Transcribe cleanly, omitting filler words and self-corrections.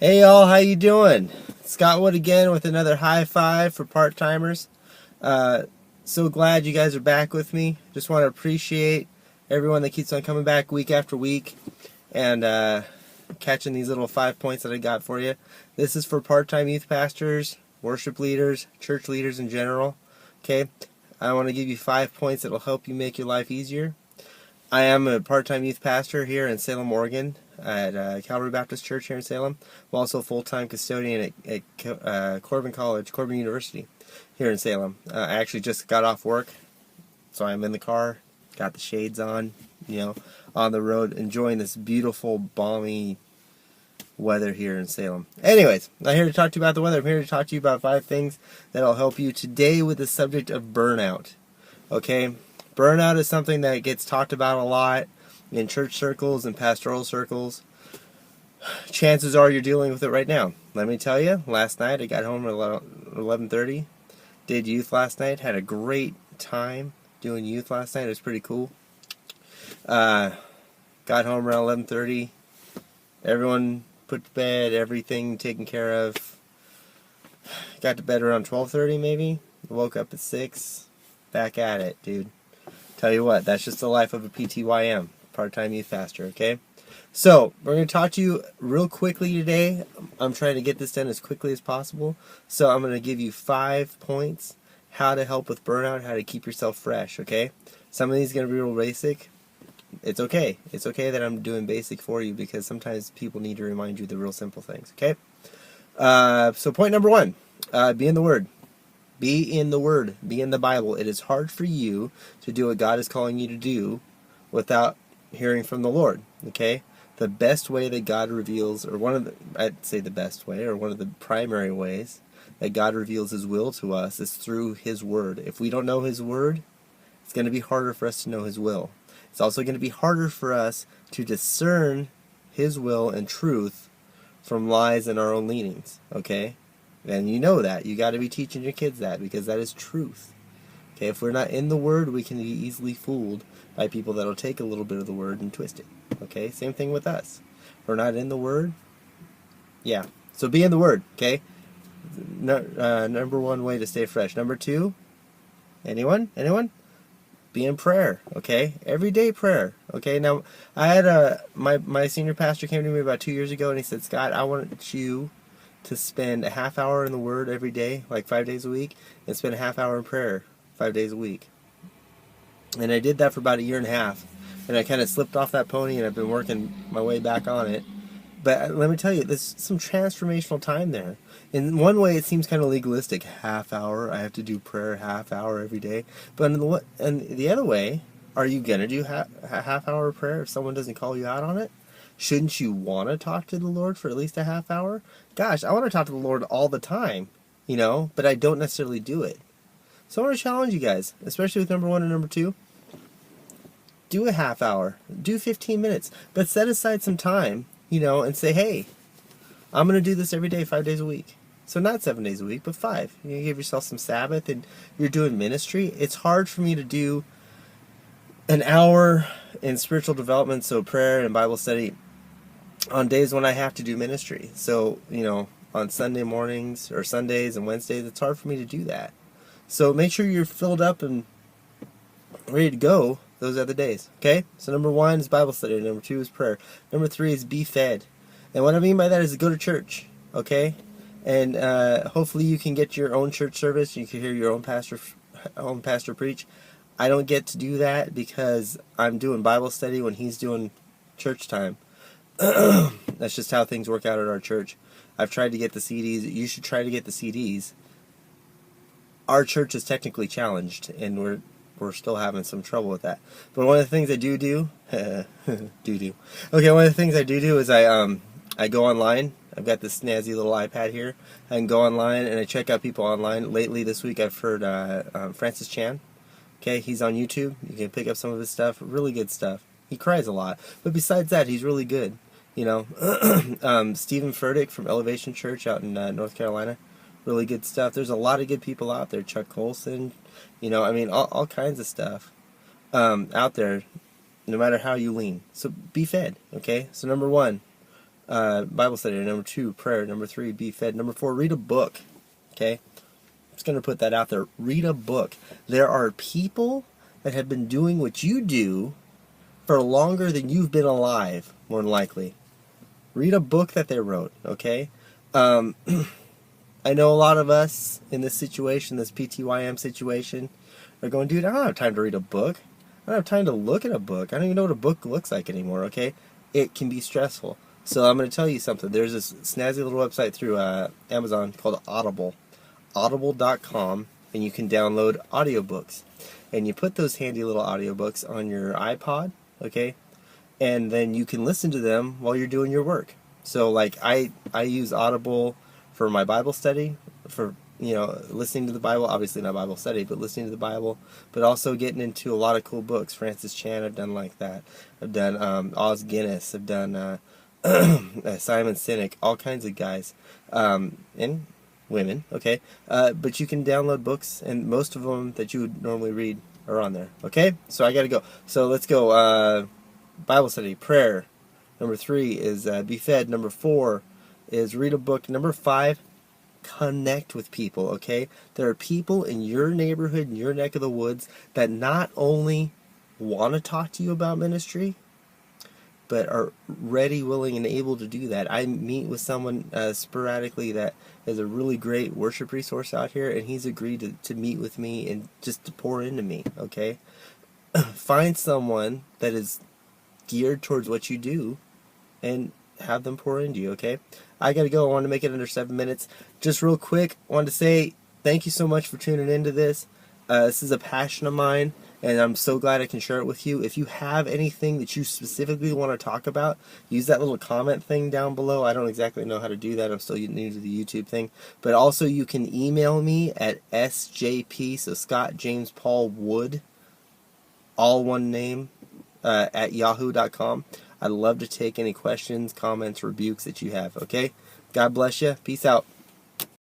Hey y'all, how you doing? Scott Wood again with another high five for part-timers. Uh, so glad you guys are back with me. Just want to appreciate everyone that keeps on coming back week after week and catching these little 5 points that I got for you. This is for part-time youth pastors, worship leaders, church leaders in general. Okay, I want to give you 5 points that will help you make your life easier. I am a part-time youth pastor here in Salem, Oregon, at Calvary Baptist Church here in Salem. I'm also a full-time custodian at Corbin College, Corbin University here in Salem. I actually just got off work, so I'm in the car, got the shades on, on the road, enjoying this beautiful, balmy weather here in Salem. Anyways, I'm not here to talk to you about the weather. I'm here to talk to you about 5 things that'll help you today with the subject of burnout. Okay? Burnout is something that gets talked about a lot in church circles and pastoral circles. Chances are you're dealing with it right now. Let me tell you, last night I got home at 11:30. Did youth last night. Had a great time doing youth last night. It was pretty cool. Got home around 11:30. Everyone put to bed, everything taken care of. Got to bed around 12:30 maybe. Woke up at 6. Back at it, dude. Tell you what, that's just the life of a PTYM, part-time youth pastor, okay? So, we're going to talk to you real quickly today. I'm trying to get this done as quickly as possible. So, I'm going to give you 5 points, how to help with burnout, how to keep yourself fresh, okay? Some of these are going to be real basic. It's okay. It's okay that I'm doing basic for you because sometimes people need to remind you the real simple things, okay? So, point number 1, be in the Word. Be in the Word. Be in the Bible. It is hard for you to do what God is calling you to do without hearing from the Lord. Okay? The best way that God reveals, or I'd say the best way, or one of the primary ways that God reveals His will to us is through His Word. If we don't know His Word, it's going to be harder for us to know His will. It's also going to be harder for us to discern His will and truth from lies and our own leanings. Okay? And you know that. You got to be teaching your kids that because that is truth. Okay, if we're not in the Word, we can be easily fooled by people that'll take a little bit of the Word and twist it. Okay, same thing with us. If we're not in the Word, yeah. So be in the Word, okay? Number 1 way to stay fresh. Number 2, anyone? Be in prayer, okay? Everyday prayer, okay? Now, I had my senior pastor came to me about 2 years ago and he said, Scott, I want you to spend a half hour in the Word every day, like 5 days a week, and spend a half hour in prayer 5 days a week. And I did that for about a year and a half, and I kind of slipped off that pony, and I've been working my way back on it. But let me tell you, there's some transformational time there. In one way, it seems kind of legalistic. Half hour, I have to do prayer half hour every day. But in the other way, are you going to do half hour of prayer if someone doesn't call you out on it? Shouldn't you want to talk to the Lord for at least a half hour? Gosh, I want to talk to the Lord all the time, but I don't necessarily do it. So I want to challenge you guys, especially with number 1 and number 2. Do a half hour. Do 15 minutes. But set aside some time, and say, hey, I'm going to do this every day, 5 days a week. So not 7 days a week, but 5. You give yourself some Sabbath, and you're doing ministry. It's hard for me to do an hour in spiritual development, so prayer and Bible study, on days when I have to do ministry. So, on Sunday mornings or Sundays and Wednesdays, it's hard for me to do that. So make sure you're filled up and ready to go those other days. Okay? So number 1 is Bible study. Number 2 is prayer. Number 3 is be fed. And what I mean by that is go to church. Okay? And hopefully you can get your own church service. You can hear your own pastor preach. I don't get to do that because I'm doing Bible study when he's doing church time. That's just how things work out at our church. I've tried to get the CDs. You should try to get the CDs. Our church is technically challenged, and we're still having some trouble with that. But one of the things I do, Okay, one of the things I do is I go online. I've got this snazzy little iPad here. I can go online and I check out people online. Lately this week I've heard Francis Chan. Okay, he's on YouTube. You can pick up some of his stuff. Really good stuff. He cries a lot, but besides that, he's really good. Stephen Furtick from Elevation Church out in North Carolina. Really good stuff. There's a lot of good people out there. Chuck Colson, all kinds of stuff out there, no matter how you lean. So be fed, okay? So number 1, Bible study. Number 2, prayer. Number 3, be fed. Number 4, read a book. Okay? I'm just going to put that out there. Read a book. There are people that have been doing what you do for longer than you've been alive, more than likely. Read a book that they wrote, okay? I know a lot of us in this situation, this PTYM situation, are going, dude, I don't have time to read a book. I don't have time to look at a book. I don't even know what a book looks like anymore, okay? It can be stressful. So I'm going to tell you something. There's this snazzy little website through Amazon called Audible. Audible.com, and you can download audiobooks. And you put those handy little audiobooks on your iPod, okay? And then you can listen to them while you're doing your work. So like I use Audible for my Bible study, for listening to the Bible, obviously not Bible study, but listening to the Bible, but also getting into a lot of cool books. Francis Chan, I've done like that. I've done Oz Guinness. I've done Simon Sinek, all kinds of guys, and women, okay? But you can download books, and most of them that you would normally read are on there, okay? So I gotta go. So let's go. Bible study, prayer. Number 3 is be fed. Number 4 is read a book. Number 5, connect with people, okay? There are people in your neighborhood, in your neck of the woods, that not only want to talk to you about ministry, but are ready, willing, and able to do that. I meet with someone sporadically that is a really great worship resource out here, and he's agreed to meet with me and just to pour into me, okay? Find someone that is geared towards what you do and have them pour into you, okay? I gotta go. I want to make it under 7 minutes. Just real quick, I wanted to say thank you so much for tuning into this. This is a passion of mine, and I'm so glad I can share it with you. If you have anything that you specifically want to talk about, use that little comment thing down below. I don't exactly know how to do that. I'm still new to the YouTube thing. But also you can email me at SJP, so Scott James Paul Wood, all one name, at yahoo.com. I'd love to take any questions, comments, rebukes that you have, okay? God bless you. Peace out.